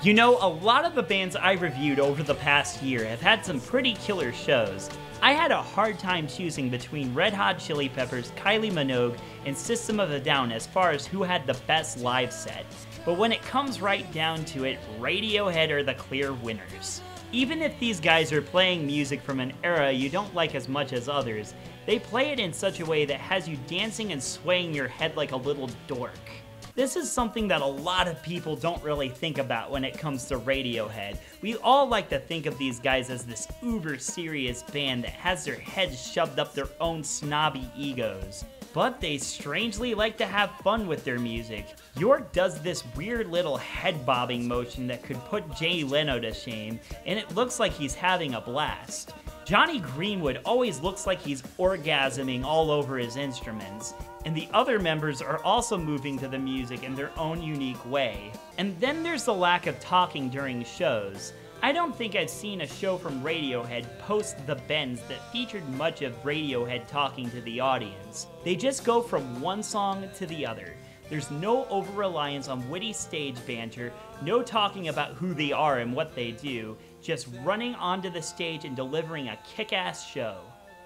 You know, a lot of the bands I reviewed over the past year have had some pretty killer shows. I had a hard time choosing between Red Hot Chili Peppers, Kylie Minogue, and System of a Down as far as who had the best live set. But when it comes right down to it, Radiohead are the clear winners. Even if these guys are playing music from an era you don't like as much as others, they play it in such a way that has you dancing and swaying your head like a little dork. This is something that a lot of people don't really think about when it comes to Radiohead. We all like to think of these guys as this uber serious band that has their heads shoved up their own snobby egos. But they strangely like to have fun with their music. York does this weird little head bobbing motion that could put Jay Leno to shame, and it looks like he's having a blast. Johnny Greenwood always looks like he's orgasming all over his instruments, and the other members are also moving to the music in their own unique way. And then there's the lack of talking during shows. I don't think I've seen a show from Radiohead post The Bends that featured much of Radiohead talking to the audience. They just go from one song to the other. There's no over-reliance on witty stage banter, no talking about who they are and what they do, just running onto the stage and delivering a kick-ass show.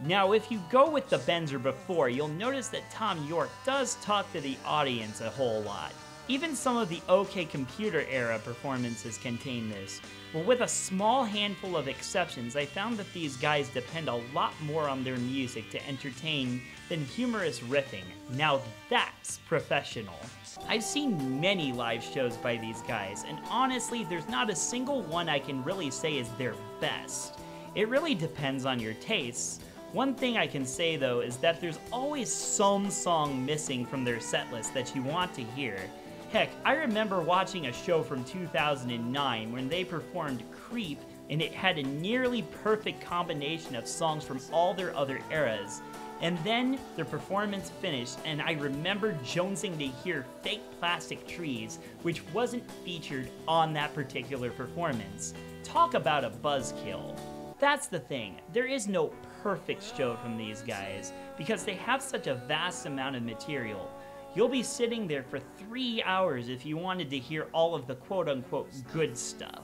Now, if you go with The Bends or before, you'll notice that Tom York does talk to the audience a whole lot. Even some of the OK Computer era performances contain this. But with a small handful of exceptions, I found that these guys depend a lot more on their music to entertain than humorous riffing. Now that's professional. I've seen many live shows by these guys, and honestly, there's not a single one I can really say is their best. It really depends on your tastes. One thing I can say though is that there's always some song missing from their setlist that you want to hear. Heck, I remember watching a show from 2009 when they performed Creep, and it had a nearly perfect combination of songs from all their other eras. And then their performance finished, and I remember jonesing to hear Fake Plastic Trees, which wasn't featured on that particular performance. Talk about a buzzkill. That's the thing, there is no perfect show from these guys, because they have such a vast amount of material. You'll be sitting there for 3 hours if you wanted to hear all of the quote-unquote good stuff.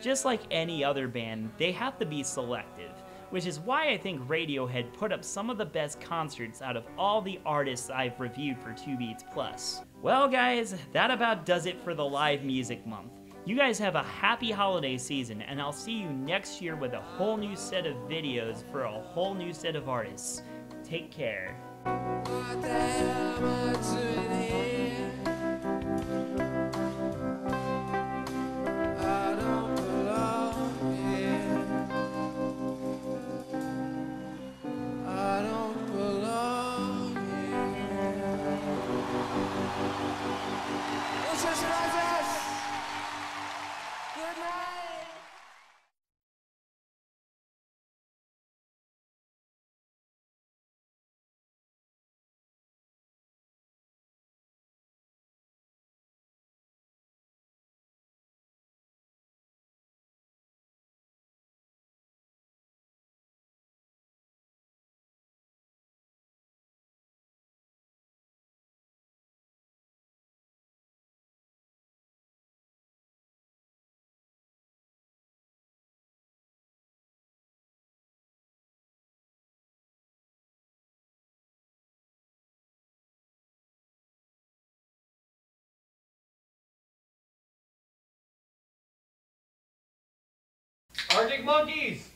Just like any other band, they have to be selective, which is why I think Radiohead put up some of the best concerts out of all the artists I've reviewed for 2 Beats Plus. Well guys, that about does it for the live music month. You guys have a happy holiday season, and I'll see you next year with a whole new set of videos for a whole new set of artists. Take care. What the hell am I doing here? I don't belong here. I don't belong here. Muchas gracias. Good night. Arctic Monkeys!